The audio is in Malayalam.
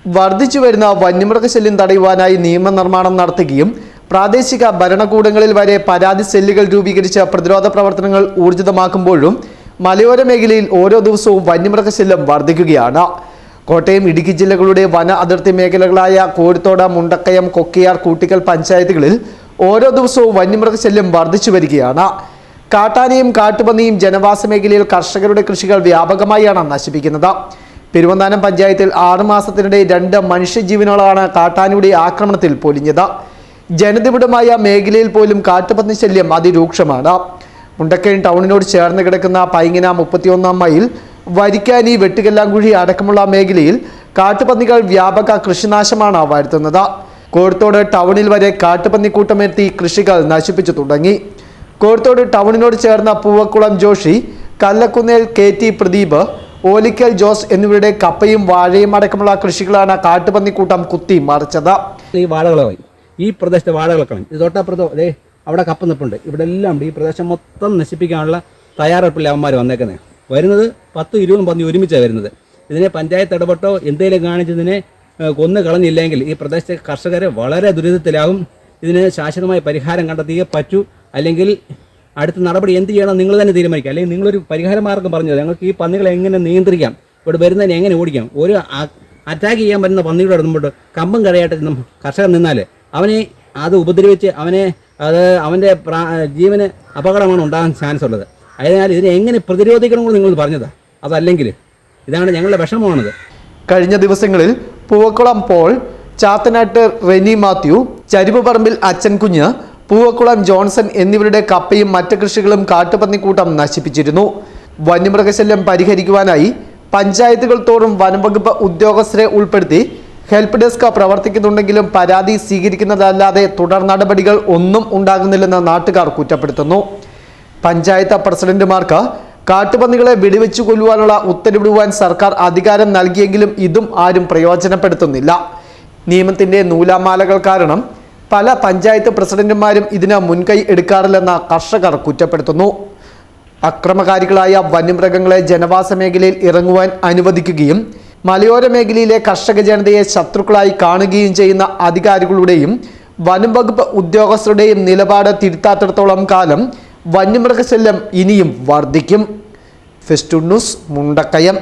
വർദ്ധിച്ചു വരുന്ന വന്യമൃഗശല്യം തടയുവാനായി നിയമനിർമ്മാണം നടത്തുകയും പ്രാദേശിക ഭരണകൂടങ്ങളിൽ വരെ പരാതി സെല്ലുകൾ രൂപീകരിച്ച പ്രതിരോധ പ്രവർത്തനങ്ങൾ ഊർജിതമാക്കുമ്പോഴും മലയോര മേഖലയിൽ ഓരോ ദിവസവും വന്യമൃഗശല്യം വർദ്ധിക്കുകയാണ്. കോട്ടയം, ഇടുക്കി ജില്ലകളുടെ വന അതിർത്തി മേഖലകളായ കോഴിത്തോട്, മുണ്ടക്കയം, കൊക്കിയാർ, കൂട്ടിക്കൽ പഞ്ചായത്തുകളിൽ ഓരോ ദിവസവും വന്യമൃഗശല്യം വർദ്ധിച്ചു വരികയാണ്. കാട്ടാനയും കാട്ടുപന്നിയും ജനവാസ മേഖലയിൽ കർഷകരുടെ കൃഷികൾ വ്യാപകമായാണ് നശിപ്പിക്കുന്നത്. പെരുവന്താനം പഞ്ചായത്തിൽ 6 മാസത്തിനിടെ 2 മനുഷ്യജീവനുകളാണ് കാട്ടാനയുടെ ആക്രമണത്തിൽ പൊലിഞ്ഞത്. ജനനിബിഡമായ മേഖലയിൽ പോലും കാട്ടുപന്നി ശല്യം അതിരൂക്ഷമാണ്. മുണ്ടക്കയം ടൗണിനോട് ചേർന്ന് കിടക്കുന്ന പൈങ്ങന 31 മൈൽ, വരിക്കാനി, വെട്ടുകല്ലാങ്കുഴി അടക്കമുള്ള മേഖലയിൽ കാട്ടുപന്നികൾ വ്യാപക കൃഷിനാശമാണ് വരുത്തുന്നത്. കോഴിത്തോട് ടൗണിൽ വരെ കാട്ടുപന്നിക്കൂട്ടമെത്തി കൃഷികൾ നശിപ്പിച്ചു തുടങ്ങി. കോഴിത്തോട് ടൗണിനോട് ചേർന്ന പൂവക്കുളം ജോഷി, കല്ലക്കുന്നേൽ KT പ്രദീപ്, ഓലിക്കൽ ജോസ് എന്നിവരുടെ കപ്പയും വാഴയും അടക്കമുള്ള കൃഷികളാണ് കാട്ടുപന്നിക്കൂട്ടം കുത്തി മറിച്ചത്. ഈ വാഴകളായി ഈ പ്രദേശത്തെ വാഴകളൊക്കെ ഇത് തൊട്ടപ്പുറത്തോ അതെ അവിടെ കപ്പ നിൽപ്പുണ്ട്. ഇവിടെ എല്ലാം ഈ പ്രദേശം മൊത്തം നശിപ്പിക്കാനുള്ള തയ്യാറെടുപ്പിൽ അവന്മാർ വന്നേക്കുന്നത്. വരുന്നത് 10-20 പന്നി ഒരുമിച്ചാണ് വരുന്നത്. ഇതിനെ പഞ്ചായത്ത് ഇടപെട്ടോ എന്തെങ്കിലും കാണിച്ചതിനെ കൊന്നു കളഞ്ഞില്ലെങ്കിൽ ഈ പ്രദേശത്തെ കർഷകരെ വളരെ ദുരിതത്തിലാകും. ഇതിന് ശാശ്വതമായ പരിഹാരം കണ്ടെത്തിയേ പറ്റൂ. അല്ലെങ്കിൽ അടുത്ത നടപടി എന്ത് ചെയ്യണം നിങ്ങൾ തന്നെ തീരുമാനിക്കുക. അല്ലെങ്കിൽ നിങ്ങളൊരു പരിഹാര മാർഗം പറഞ്ഞു ഞങ്ങൾക്ക് ഈ പന്നികളെ എങ്ങനെ നിയന്ത്രിക്കാം, ഇവിടെ വരുന്നതിനെ എങ്ങനെ ഓടിക്കാം. ഒരു അറ്റാക്ക് ചെയ്യാൻ പറ്റുന്ന പന്നിയുടെ അടുത്തുമ്പോൾ കമ്പം കരയായിട്ട് കർഷകൻ നിന്നാൽ അവനെ അത് ഉപദ്രവിച്ച് അവൻ്റെ ജീവന് അപകടമാണ് ഉണ്ടാകാൻ ചാൻസ് ഉള്ളത്. അതിനാൽ ഇതിനെ എങ്ങനെ പ്രതിരോധിക്കണമെന്ന് നിങ്ങൾ പറഞ്ഞതാണ്. അതല്ലെങ്കിൽ ഇതാണ് ഞങ്ങളുടെ വിഷമമാണത്. കഴിഞ്ഞ ദിവസങ്ങളിൽ പൂവക്കുളം പോൾ, ചാത്തനാട്ട് റെനി മാത്യു, ചരിവുപറമ്പിൽ അച്ഛൻ കുഞ്ഞ്, പൂവക്കുളം ജോൺസൺ എന്നിവരുടെ കപ്പയും മറ്റ് കൃഷികളും കാട്ടുപന്നിക്കൂട്ടം നശിപ്പിച്ചിരുന്നു. വന്യമൃഗശല്യം പരിഹരിക്കുവാനായി പഞ്ചായത്തുകൾ തോറും വനംവകുപ്പ് ഉദ്യോഗസ്ഥരെ ഉൾപ്പെടുത്തി ഹെൽപ്പ് ഡെസ്ക് പ്രവർത്തിക്കുന്നുണ്ടെങ്കിലും പരാതി സ്വീകരിക്കുന്നതല്ലാതെ തുടർ നടപടികൾ ഒന്നും ഉണ്ടാകുന്നില്ലെന്ന് നാട്ടുകാർ കുറ്റപ്പെടുത്തുന്നു. പഞ്ചായത്ത് പ്രസിഡന്റുമാർക്ക് കാട്ടുപന്നികളെ വെടിവെച്ചു കൊല്ലുവാനുള്ള ഉത്തരവിടുവാൻ സർക്കാർ അധികാരം നൽകിയെങ്കിലും ഇതും ആരും പ്രയോജനപ്പെടുത്തുന്നില്ല. നിയമത്തിന്റെ നൂലാമാലകൾ കാരണം പല പഞ്ചായത്ത് പ്രസിഡന്റുമാരും ഇതിന് മുൻകൈ എടുക്കാറില്ലെന്ന് കർഷകർ കുറ്റപ്പെടുത്തുന്നു. അക്രമകാരികളായ വന്യമൃഗങ്ങളെ ജനവാസ മേഖലയിൽ ഇറങ്ങുവാൻ അനുവദിക്കുകയും മലയോര മേഖലയിലെ കർഷക ജനതയെ ശത്രുക്കളായി കാണുകയും ചെയ്യുന്ന അധികാരികളുടെയും വനം വകുപ്പ് ഉദ്യോഗസ്ഥരുടെയും നിലപാട് തിരുത്താത്തിടത്തോളം കാലം വന്യമൃഗശല്യം ഇനിയും വർദ്ധിക്കും. Festoon news, Mundakayam.